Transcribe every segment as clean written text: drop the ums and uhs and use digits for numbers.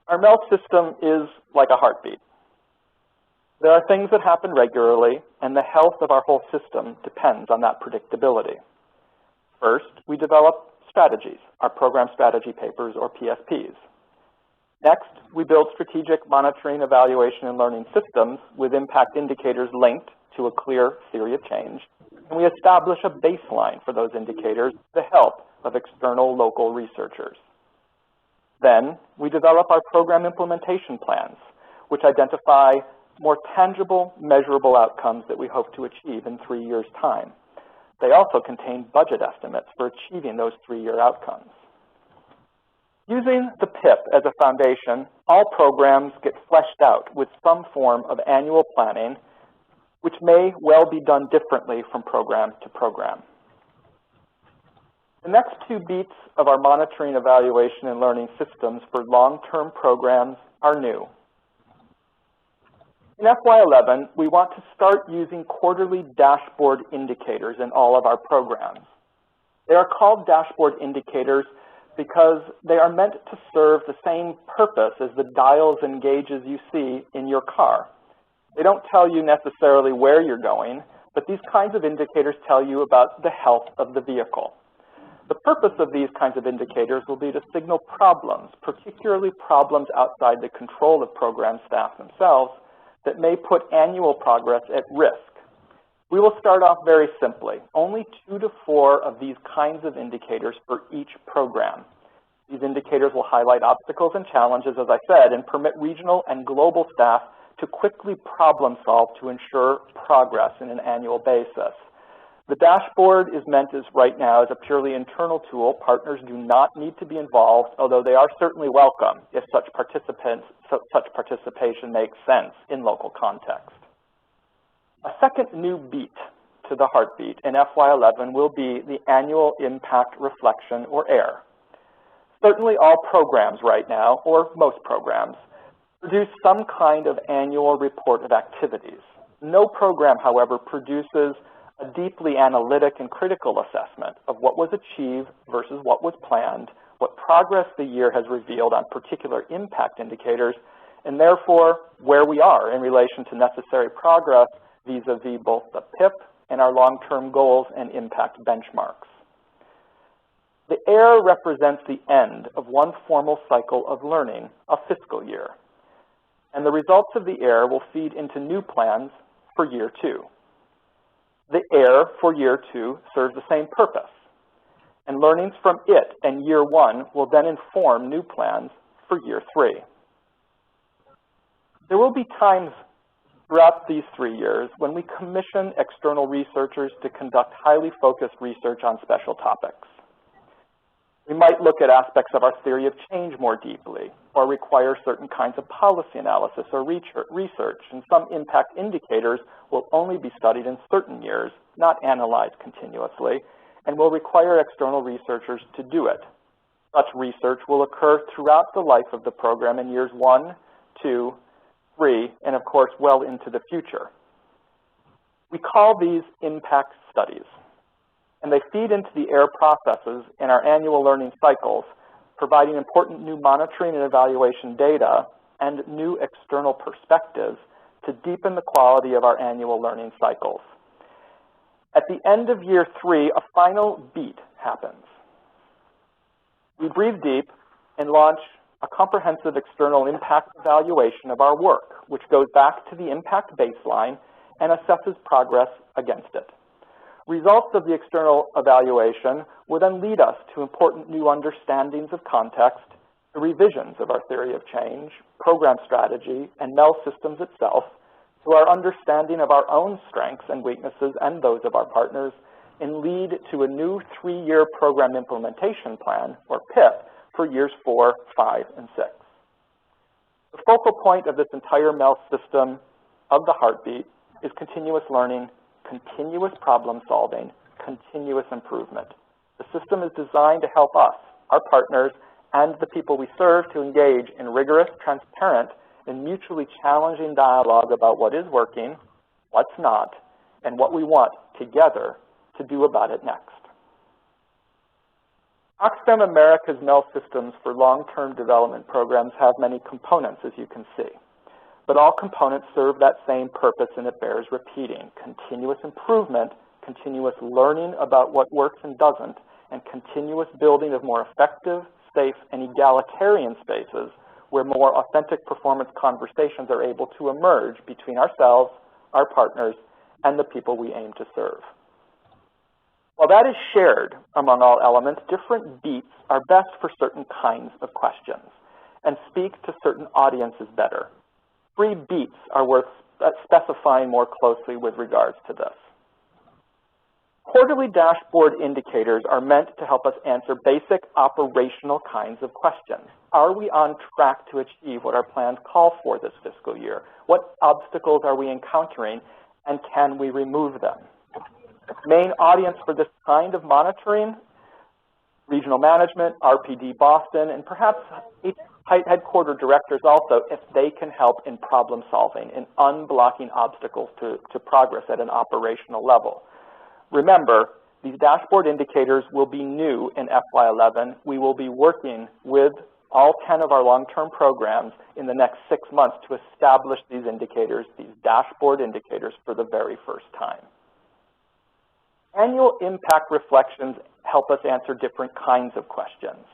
Our MELS system is like a heartbeat. There are things that happen regularly, and the health of our whole system depends on that predictability. First, we develop strategies, our program strategy papers, or PSPs. Next, we build strategic monitoring, evaluation, and learning systems with impact indicators linked to a clear theory of change. And we establish a baseline for those indicators with the help of external local researchers. Then, we develop our program implementation plans, which identify more tangible, measurable outcomes that we hope to achieve in 3 years' time. They also contain budget estimates for achieving those 3-year outcomes. Using the PIP as a foundation, all programs get fleshed out with some form of annual planning, which may well be done differently from program to program. The next 2 beats of our monitoring, evaluation, and learning systems for long-term programs are new. In FY11, we want to start using quarterly dashboard indicators in all of our programs. They are called dashboard indicators because they are meant to serve the same purpose as the dials and gauges you see in your car. They don't tell you necessarily where you're going, but these kinds of indicators tell you about the health of the vehicle. The purpose of these kinds of indicators will be to signal problems, particularly problems outside the control of program staff themselves, that may put annual progress at risk. We will start off very simply, only 2 to 4 of these kinds of indicators for each program. These indicators will highlight obstacles and challenges, as I said, and permit regional and global staff to quickly problem solve to ensure progress in an annual basis. The dashboard is meant as right now as a purely internal tool. Partners do not need to be involved, although they are certainly welcome if such participation makes sense in local context. A second new beat to the heartbeat in FY11 will be the annual impact reflection, or AIR. Certainly all programs right now, or most programs, produce some kind of annual report of activities. No program, however, produces a deeply analytic and critical assessment of what was achieved versus what was planned, what progress the year has revealed on particular impact indicators, and therefore where we are in relation to necessary progress vis-a-vis both the PIP and our long-term goals and impact benchmarks. The AIR represents the end of one formal cycle of learning, a fiscal year, and the results of the AIR will feed into new plans for year 2. The AIR for year 2 serves the same purpose, and learnings from it and year 1 will then inform new plans for year 3. There will be times throughout these 3 years when we commission external researchers to conduct highly focused research on special topics. We might look at aspects of our theory of change more deeply, or require certain kinds of policy analysis or research, and some impact indicators will only be studied in certain years, not analyzed continuously, and will require external researchers to do it. Such research will occur throughout the life of the program in years 1, 2, 3, and of course well into the future. We call these impact studies, and they feed into the AIR processes in our annual learning cycles, providing important new monitoring and evaluation data and new external perspectives to deepen the quality of our annual learning cycles. At the end of year 3, a final beat happens. We breathe deep and launch a comprehensive external impact evaluation of our work, which goes back to the impact baseline and assesses progress against it. Results of the external evaluation will then lead us to important new understandings of context, the revisions of our theory of change, program strategy, and MEL systems itself, to our understanding of our own strengths and weaknesses and those of our partners, and lead to a new 3-year program implementation plan, or PIP, for years 4, 5, and 6. The focal point of this entire MEL system of the heartbeat is continuous learning, continuous problem solving, continuous improvement. The system is designed to help us, our partners, and the people we serve to engage in rigorous, transparent, and mutually challenging dialogue about what is working, what's not, and what we want together to do about it next. Oxfam America's MEL systems for long-term development programs have many components, as you can see. But all components serve that same purpose, and it bears repeating: continuous improvement, continuous learning about what works and doesn't, and continuous building of more effective, safe, and egalitarian spaces where more authentic performance conversations are able to emerge between ourselves, our partners, and the people we aim to serve. While that is shared among all elements, different beats are best for certain kinds of questions and speak to certain audiences better. 3 beats are worth specifying more closely with regards to this. Quarterly dashboard indicators are meant to help us answer basic operational kinds of questions. Are we on track to achieve what our plans call for this fiscal year? What obstacles are we encountering, and can we remove them? Main audience for this kind of monitoring: regional management, RPD Boston, and perhaps headquarter directors also, if they can help in problem solving, in unblocking obstacles to progress at an operational level. Remember, these dashboard indicators will be new in FY11. We will be working with all 10 of our long-term programs in the next 6 months to establish these indicators, these dashboard indicators, for the very first time. Annual impact reflections help us answer different kinds of questions.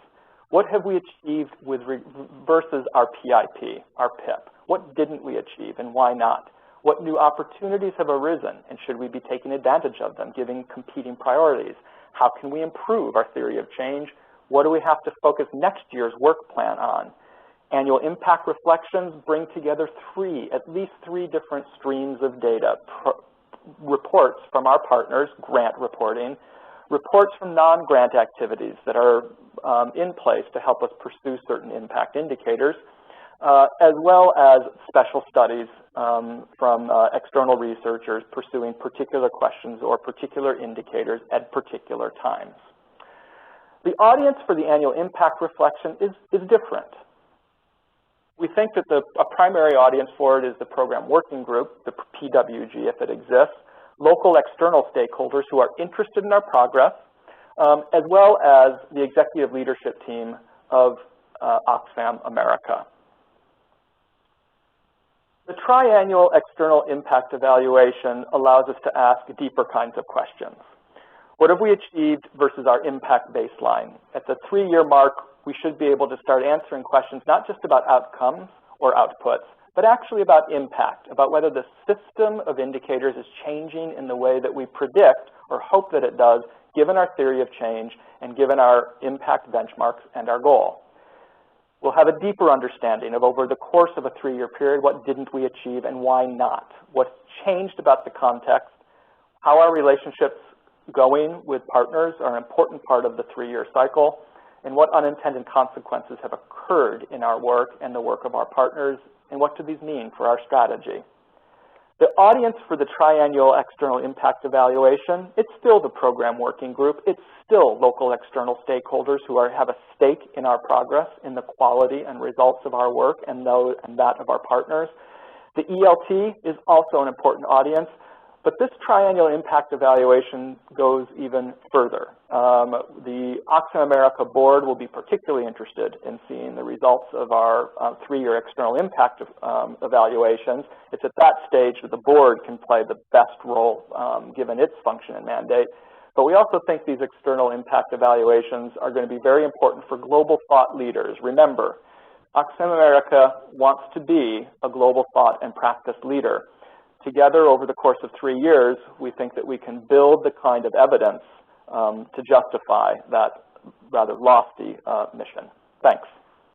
What have we achieved versus our PIP, our PIP? What didn't we achieve, and why not? What new opportunities have arisen, and should we be taking advantage of them, giving competing priorities? How can we improve our theory of change? What do we have to focus next year's work plan on? Annual impact reflections bring together at least three different streams of data: reports from our partners, grant reporting, reports from non-grant activities that are in place to help us pursue certain impact indicators, as well as special studies from external researchers pursuing particular questions or particular indicators at particular times. The audience for the annual impact reflection is different. We think that a primary audience for it is the program working group, the PWG if it exists, local external stakeholders who are interested in our progress, as well as the executive leadership team of Oxfam America. The triannual external impact evaluation allows us to ask deeper kinds of questions. What have we achieved versus our impact baseline? At the 3-year mark, we should be able to start answering questions not just about outcomes or outputs, but actually about impact, about whether the system of indicators is changing in the way that we predict or hope that it does, given our theory of change and given our impact benchmarks and our goal. We'll have a deeper understanding of, over the course of a 3-year period, what didn't we achieve and why not? What's changed about the context, how our relationships going with partners are an important part of the 3-year cycle, and what unintended consequences have occurred in our work and the work of our partners, and what do these mean for our strategy. The audience for the triannual external impact evaluation, it's still the program working group. It's still local external stakeholders who have a stake in our progress, in the quality and results of our work and that of our partners. The ELT is also an important audience, but this triennial impact evaluation goes even further. The Oxfam America board will be particularly interested in seeing the results of our 3-year external impact evaluations. It's at that stage that the board can play the best role given its function and mandate. But we also think these external impact evaluations are going to be very important for global thought leaders. Remember, Oxfam America wants to be a global thought and practice leader. Together, over the course of 3 years, we think that we can build the kind of evidence to justify that rather lofty mission. Thanks.